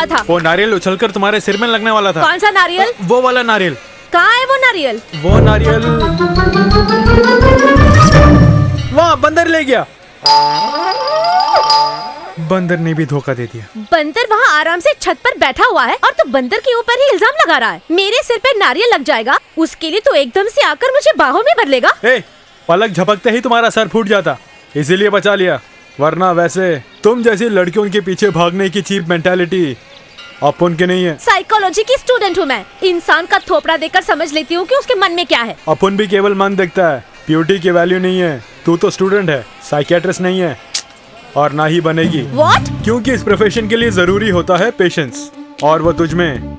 था? वो नारियल उछलकर तुम्हारे सिर में लगने वाला था। कौन सा नारियल? वो वाला नारियल। कहाँ है वो नारियल? वो नारियल वहाँ बंदर ले गया। बंदर ने भी धोखा दे दिया। बंदर वहाँ आराम से छत पर बैठा हुआ है और तू बंदर के ऊपर ही इल्जाम लगा रहा है। मेरे सिर पे नारियल लग जाएगा, उसके लिए तू एकदम से आकर मुझे बाहों में भर लेगा। पलक झपकते ही तुम्हारा सर फूट जाता, इसीलिए बचा लिया, वरना वैसे तुम जैसी लड़कियों के पीछे भागने की चीप मेंटालिटी अपन के नहीं है। साइकोलॉजी की स्टूडेंट हूँ मैं। इंसान का थोपड़ा देखकर समझ लेती हूँ कि उसके मन में क्या है। अपन भी केवल मन देखता है, ब्यूटी की वैल्यू नहीं है। तू तो स्टूडेंट है, साइकियाट्रिस्ट नहीं है, और ना ही बनेगी। What? क्योंकि इस प्रोफेशन के लिए जरूरी होता है पेशेंस, और वो तुझमें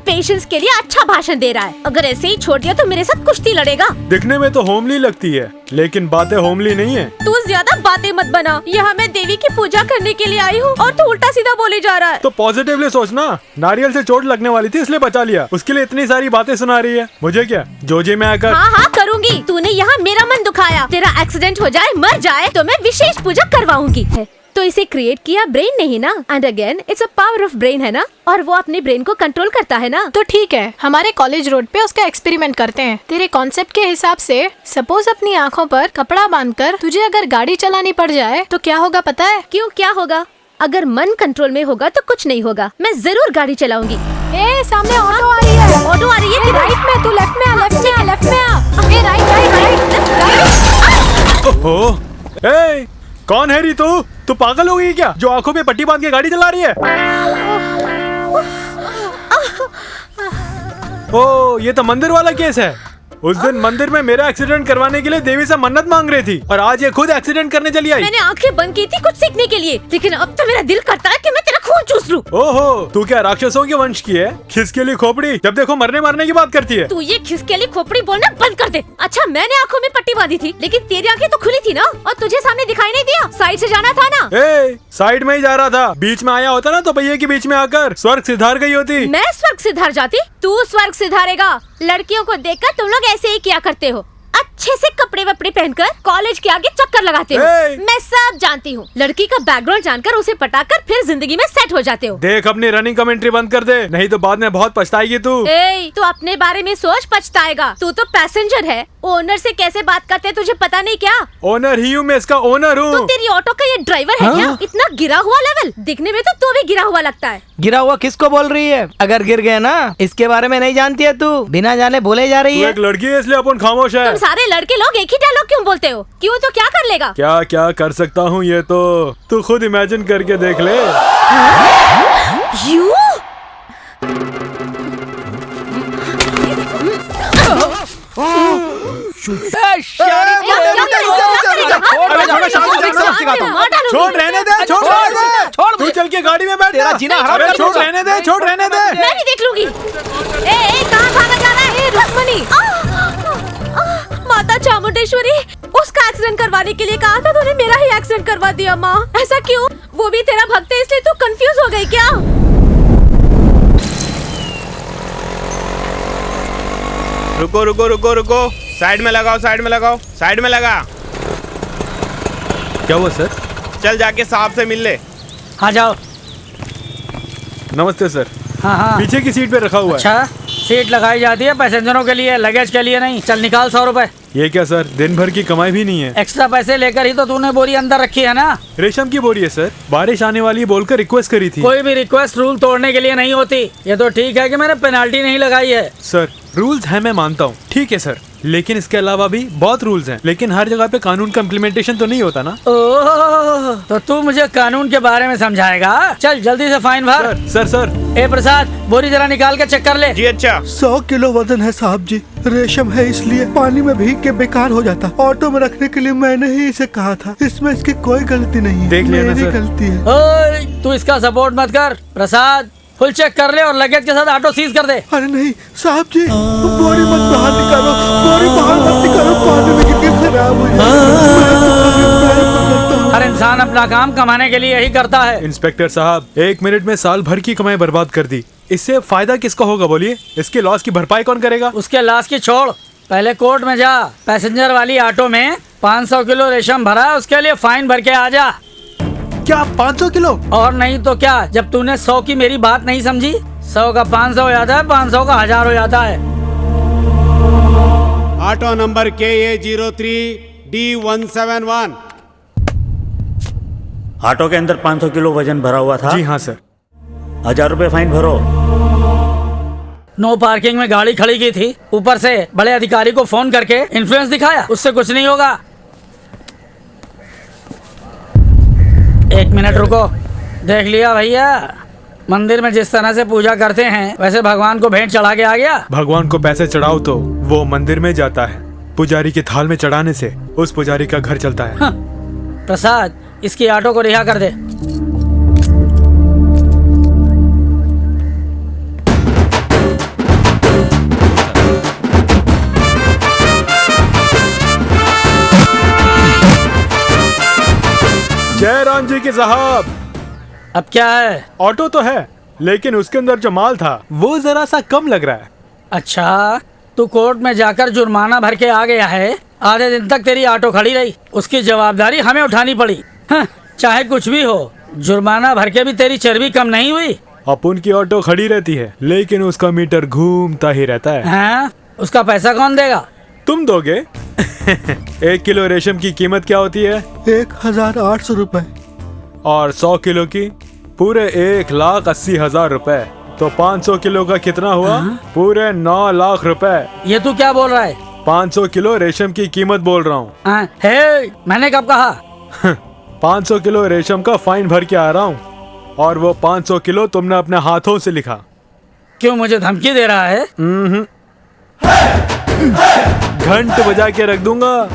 पेशेंस के लिए अच्छा भाषण दे रहा है। अगर ऐसे ही छोड़ दिया तो मेरे साथ कुश्ती लड़ेगा। दिखने में तो होमली लगती है, लेकिन बातें होमली नहीं है। तू ज्यादा बातें मत बना। यहाँ मैं देवी की पूजा करने के लिए आई हूँ और तू उल्टा सीधा बोले जा रहा है। तो पॉजिटिवली सोचना। नारियल से चोट लगने वाली थी इसलिए बचा लिया, उसके लिए इतनी सारी बातें सुना रही है। मुझे क्या, जोजे में आकर। हाँ करूँगी। तूने यहाँ मेरा मन दुखाया। तेरा एक्सीडेंट हो जाए, मर जाए तो मैं विशेष पूजा करवाऊंगी। तो इसे क्रिएट किया ब्रेन नहीं ना। And again it's a power of brain है ना, और वो अपने ब्रेन को कंट्रोल करता है ना। तो ठीक है, हमारे कॉलेज रोड पे उसका एक्सपेरिमेंट करते हैं। तेरे कॉन्सेप्ट के हिसाब से सपोज अपनी आँखों पर कपड़ा बांधकर तुझे अगर गाड़ी चलानी पड़ जाए तो क्या होगा पता है? क्यों, क्या होगा? अगर मन कंट्रोल में होगा तो कुछ नहीं होगा। मैं जरूर गाड़ी चलाऊंगी। सामने ऑटो आ रही है। ऑटो आ रही है। राइट में, तू लेफ्ट में आ, लेफ्ट में आ, लेफ्ट में आ। राइट। ओहो, कौन है री तू पागल हो गई क्या, जो आंखों पे पट्टी बांध के गाड़ी चला रही है? ओ, ये तो मंदिर वाला केस है। उस दिन मंदिर में मेरा एक्सीडेंट करवाने के लिए देवी से मन्नत मांग रही थी, और आज ये खुद एक्सीडेंट करने चली आई। मैंने आंखें बंद की थी कुछ सीखने के लिए, लेकिन अब तो मेरा दिल करता है कि मैं तेरा खून चूस लूं। ओहो, तू क्या राक्षसों के वंश की है? खिसकेली खोपड़ी, जब देखो मरने मारने की बात करती है। तू ये खिसकेली खोपड़ी बोलना बंद कर दे। अच्छा, मैंने आंखों में पट्टी बांधी थी, लेकिन तेरी आंखें तो खुली थी ना, और तुझे सामने दिखाई नहीं दिया? साइड से जाना था ना। साइड में ही जा रहा था, बीच में आया होता ना तो पहिए के बीच में आकर स्वर्ग सिधार गई होती। मैं स्वर्ग सिधार जाती? तू स्वर्ग सिधारेगा। लड़कियों को देखकर तुम लोग ऐसे ही किया करते हो, अच्छे से कपड़े वपड़े पहनकर कॉलेज के आगे चक्कर लगाते हो। मैं सब जानती हूँ। लड़की का बैकग्राउंड जानकर उसे पटाकर फिर जिंदगी में सेट हो जाते हो। देख, अपनी रनिंग कमेंट्री बंद कर दे, नहीं तो बाद में बहुत पछताएगी तू। तू अपने बारे में सोच, पछताएगा। तू तो पैसेंजर है। ओनर से कैसे बात करते हैं तुझे पता नहीं क्या? ओनर ही हूँ मैं, इसका ओनर हूँ। तो तेरी ऑटो का ये ड्राइवर है क्या? इतना गिरा हुआ लेवल, दिखने में तो तू भी गिरा हुआ लगता है। गिरा हुआ किसको बोल रही है? अगर गिर गए ना, इसके बारे में नहीं जानती है तू, बिना जाने बोले जा रही है। एक लड़की है इसलिए अपन खामोश है। तुम सारे लड़के लोग एक ही डायलॉग क्यों बोलते हो? क्यों तो क्या कर लेगा? क्या क्या कर सकता हूँ ये तो तू खुद इमेजिन करके देख ले। यू छोड़ रहने दे, छोड़ तू चल के गाड़ी में बैठ। तेरा जीना हराम कर। छोड़ रहने दे, छोड़ रहने दे। मैं भी देख लूंगी। कहाँ भागा जा रहा है? रुक्मणी, माता चामुंडेश्वरी, उसका एक्सीडेंट करवाने के लिए कहा था, तूने मेरा ही एक्सीडेंट करवा दिया। माँ, ऐसा क्यों? वो भी तेरा भक्त है इसलिए तू कंफ्यूज हो गई क्या? रुको रुको रुको रुको, साइड में लगाओ, साइड में लगाओ, साइड में लगा। क्या हुआ सर? चल जाके साहब से मिल ले। हाँ जाओ। नमस्ते सर। हाँ पीछे की सीट पे रखा हुआ है। अच्छा, सीट लगाई जाती है पैसेंजरों के लिए, लगेज के लिए नहीं। चल निकाल 100 रुपए। ये क्या सर, दिन भर की कमाई भी नहीं है। एक्स्ट्रा पैसे लेकर ही तो तूने बोरी अंदर रखी है ना। रेशम की बोरी है सर, बारिश आने वाली बोलकर रिक्वेस्ट करी थी। कोई भी रिक्वेस्ट रूल तोड़ने के लिए नहीं होती। ये तो ठीक है कि मैंने पेनाल्टी नहीं लगाई है। सर, रूल्स है मैं मानता हूँ, ठीक है सर, लेकिन इसके अलावा भी बहुत रूल्स हैं। लेकिन हर जगह पे कानून का इम्प्लीमेंटेशन तो नहीं होता ना। ओह, तो तू मुझे कानून के बारे में समझाएगा? चल जल्दी से फाइन भर। सर। ए प्रसाद, बोरी जरा निकाल के चेक कर ले। जी अच्छा। 100 किलो वजन है साहब जी। रेशम है इसलिए पानी में भीग के बेकार हो जाता। ऑटो में रखने के लिए मैंने ही इसे कहा था। इसमें इसकी कोई गलती नहीं है, देख लेना मेरी सर। गलती है। ओए, तू इसका सपोर्ट मत कर। प्रसाद, फुल चेक कर ले और लगेज के साथ ऑटो सीज कर दे। अरे नहीं साहब जी, बोरी मत बाहर निकालो, बोरी बाहर मत निकालो, पानी में कितनी खराब हो जाए। हर इंसान अपना काम कमाने के लिए यही करता है। इंस्पेक्टर साहब, 1 मिनट में साल भर की कमाई बर्बाद कर दी। इससे फायदा किसका होगा बोलिए? इसके लॉस की भरपाई कौन करेगा? उसके लाश की छोड़, पहले कोर्ट में जा। पैसेंजर वाली ऑटो में 500 किलो रेशम भरा, उसके लिए फाइन भर के आ जा। क्या 500 किलो? और नहीं तो क्या, जब तूने 100 की मेरी बात नहीं समझी, 100 का 500 हो जाता है, 500 का 1000 हो जाता है। Auto number KA03D171। ऑटो के अंदर 500 किलो वजन भरा हुआ था। जी हाँ सर। 1000 रुपए फाइन भरो। नो पार्किंग में गाड़ी खड़ी की थी, ऊपर से बड़े अधिकारी को फोन करके इन्फ्लुएंस दिखाया, उससे कुछ नहीं होगा। 1 मिनट रुको, देख लिया भैया, मंदिर में जिस तरह से पूजा करते हैं वैसे भगवान को भेंट चढ़ा के आ गया। भगवान को पैसे चढ़ाओ तो वो मंदिर में जाता है, पुजारी के थाल में चढ़ाने से उस पुजारी का घर चलता है। हाँ। प्रसाद, इसकी ऑटो को रिहा कर दे। जय राम जी की साहब। अब क्या है? ऑटो तो है, लेकिन उसके अंदर जो माल था वो जरा सा कम लग रहा है। अच्छा, तू कोर्ट में जाकर जुर्माना भर के आ गया है। आधे दिन तक तेरी ऑटो खड़ी रही, उसकी जवाबदारी हमें उठानी पड़ी। हाँ, चाहे कुछ भी हो, जुर्माना भर के भी तेरी चर्बी कम नहीं हुई। अपुन की ऑटो खड़ी रहती है, लेकिन उसका मीटर घूमता ही रहता है। हाँ, उसका पैसा कौन देगा? तुम दोगे। 1 किलो रेशम की कीमत क्या होती है? 1800 रुपए। और 100 किलो की पूरे 1,80,000 रुपए। तो 500 किलो का कितना हुआ? पूरे 9 लाख रुपए। ये तू क्या बोल रहा है? 500 किलो रेशम की कीमत बोल रहा हूँ। हे, मैंने कब कहा? 500 किलो रेशम का फाइन भर के आ रहा हूँ, और वो 500 किलो तुमने अपने हाथों से लिखा। क्यों मुझे धमकी दे रहा है? घंट बजा के रख दूंगा।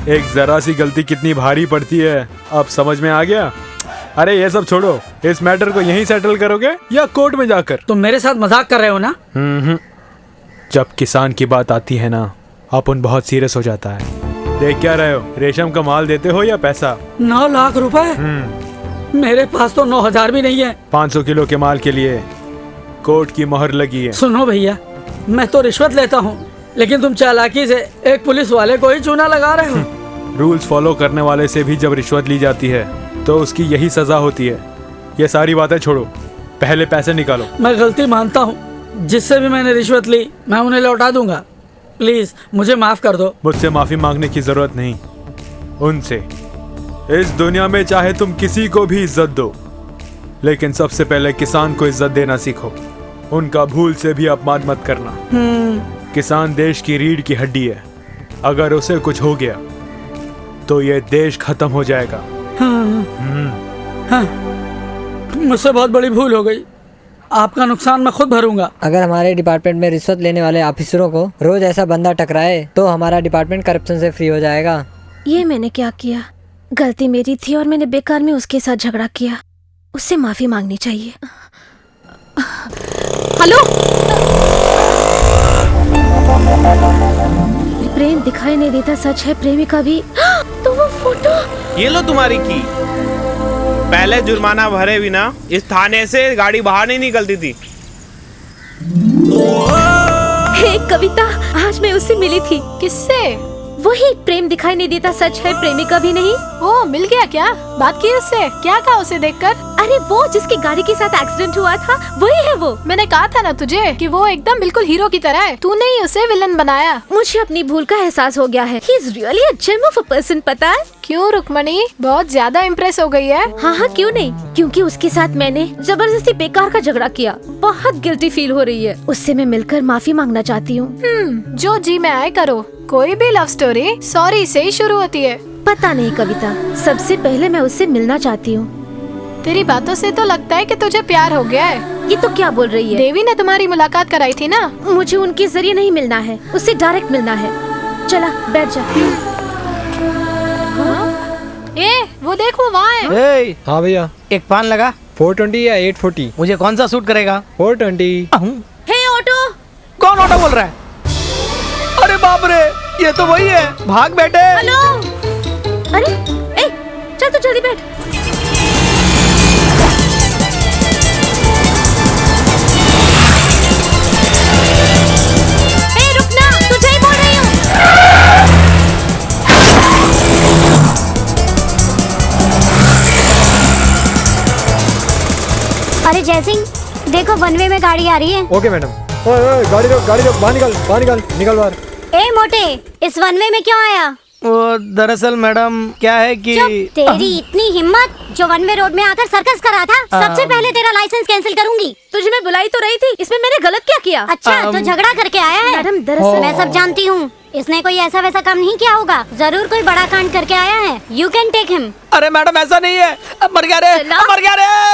एक जरा सी गलती कितनी भारी पड़ती है, अब समझ में आ गया? अरे ये सब छोड़ो, इस मैटर को यहीं सेटल करोगे या कोर्ट में जाकर? तुम मेरे साथ मजाक कर रहे हो ना? जब किसान की बात आती है ना, अपन बहुत सीरियस हो जाता है। देख क्या रहे हो, रेशम का माल देते हो या पैसा? 9 लाख रुपए? मेरे पास तो 9,000 भी नहीं है। 500 किलो के माल के लिए कोर्ट की मोहर लगी है। सुनो भैया, मैं तो रिश्वत लेता हूँ, लेकिन तुम चालाकी से एक पुलिस वाले को ही चूना लगा रहे हो। रूल्स फॉलो करने वाले से भी जब रिश्वत ली जाती है तो उसकी यही सजा होती है। ये सारी बातें छोड़ो, पहले पैसे निकालो। मैं गलती मानता हूँ, जिससे भी मैंने रिश्वत ली मैं उन्हें लौटा दूंगा। प्लीज मुझे माफ कर दो। मुझसे माफी मांगने की जरूरत नहीं, उनसे। इस दुनिया में चाहे तुम किसी को भी इज्जत दो, लेकिन सबसे पहले किसान को इज्जत देना सीखो। उनका भूल से भी अपमान मत करना। किसान देश की रीढ़ की हड्डी है, अगर उसे कुछ हो गया तो ये देश खत्म हो जाएगा। हाँ, मुझसे बहुत बड़ी भूल हो गई, आपका नुकसान मैं खुद भरूंगा। अगर हमारे डिपार्टमेंट में रिश्वत लेने वाले ऑफिसरों को रोज ऐसा बंदा टकराए तो हमारा डिपार्टमेंट करप्शन से फ्री हो जाएगा। ये मैंने क्या किया? गलती मेरी थी और मैंने बेकार में उसके साथ झगड़ा किया। उससे माफी मांगनी चाहिए। हेलो, प्रेम दिखाई नहीं देता, सच है प्रेमिका भी। तो वो फोटो, ये लो तुम्हारी की। पहले जुर्माना भरे बिना इस थाने से गाड़ी बाहर नहीं निकलती थी। हे कविता, आज मैं उससे मिली थी। किससे? वही, प्रेम दिखाई नहीं देता, सच है प्रेमिका भी नहीं। ओ, मिल गया क्या? बात की उससे? क्या कहा उसे देखकर? अरे वो जिसकी गाड़ी के साथ एक्सीडेंट हुआ था, वही है वो। मैंने कहा था ना तुझे कि वो एकदम बिल्कुल हीरो की तरह है। तूने ही उसे विलन बनाया। मुझे अपनी भूल का एहसास हो गया है। He is really a gem of a person, पता है? क्यों रुक्मणी, बहुत ज्यादा इम्प्रेस हो गई है? हाँ, क्यों नहीं, क्योंकि उसके साथ मैंने जबरदस्ती बेकार का झगड़ा किया। बहुत गिल्टी फील हो रही है। उससे मैं मिलकर माफी मांगना चाहती हूँ। जो जी में आए करो। कोई भी लव स्टोरी सॉरी से ही शुरू होती है। पता नहीं कविता, सबसे पहले मैं उससे मिलना चाहती हूँ। तेरी बातों से तो लगता है कि तुझे प्यार हो गया है। ये तो क्या बोल रही है? देवी ने तुम्हारी मुलाकात कराई थी ना। मुझे उनके जरिए नहीं मिलना है, उससे डायरेक्ट मिलना है। चला बैठ जा। वो देख, वो वहाँ है। हाँ भैया, एक पान लगा। 420 या 840? मुझे कौन सा सूट करेगा? 420। हे ऑटो। कौन ऑटो बोल रहा है? अरे बाप रे, ये तो वही है। भाग बेटे। हेलो। अरे ए, चल तू जल्दी बैठ। ए रुकना, तुझे ही बोल रही हूँ। वन वे में गाड़ी आ रही है। Okay madam. ओए गाड़ी रोक बाहर निकल बाहर। ए मोटे, इस वन वे में क्यों आया? वो दरअसल मैडम क्या है कि तेरी इतनी हिम्मत जो वन वे रोड में आकर सर्कस कर रहा था। सबसे पहले तेरा लाइसेंस कैंसिल करूंगी। तुझे मैं बुलाई तो रही थी, इसमें मैंने गलत क्या किया? अच्छा तो झगड़ा करके आया है? मैडम दरअसल मैं सब जानती हूँ, इसने कोई ऐसा वैसा काम नहीं किया होगा, जरूर कोई बड़ा कांड करके आया है। You can take him. अरे मैडम ऐसा नहीं है, मर गया रे।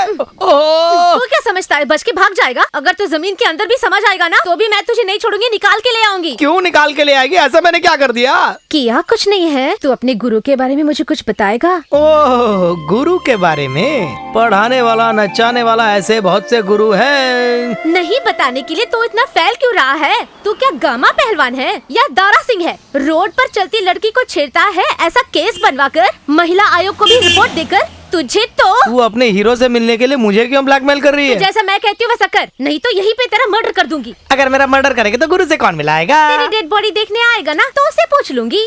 तू क्या समझता है बच के भाग जाएगा? अगर तू जमीन के अंदर भी समझ आएगा ना तो भी मैं तुझे नहीं छोड़ूंगी, निकाल के ले आऊंगी। क्यों निकाल के ले आएगी? ऐसा मैंने क्या कर दिया? किया कुछ नहीं है। तू अपने गुरु के बारे में मुझे कुछ बताएगा? ओह गुरु के बारे में? पढ़ाने वाला नचाने वाला ऐसे बहुत से गुरु हैं। नहीं बताने के लिए तो इतना फैल क्यों रहा है? तू क्या गामा पहलवान है या दारा सिंह है? रोड पर चलती लड़की को छेड़ता है, ऐसा केस बनवाकर महिला आयोग को भी रिपोर्ट देकर तुझे तो तू अपने हीरो से मिलने के लिए मुझे क्यों ब्लैकमेल कर रही है? जैसा मैं कहती हूँ वैसा कर, नहीं तो यहीं पे तेरा मर्डर कर दूंगी। अगर मेरा मर्डर करेगा तो गुरु से कौन मिलाएगा? तेरी डेड बॉडी देखने आएगा ना तो उससे पूछ लूंगी।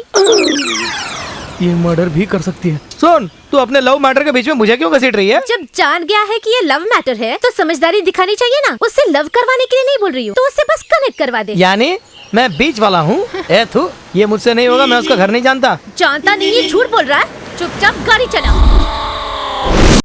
ये मर्डर भी कर सकती है। सुन, तू अपने लव मैटर के बीच में मुझे क्यों घसीट रही है? जब जान गया है कि ये लव मैटर है तो समझदारी दिखानी चाहिए ना। उससे लव करवाने के लिए नहीं बोल रही हूँ, तो उससे बस कनेक्ट करवा दे। यानी मैं बीच वाला हूँ? ए तू, ये मुझसे नहीं होगा, मैं उसका घर नहीं जानता। जानता नहीं, ये झूठ बोल रहा है। चुपचाप गाड़ी चला।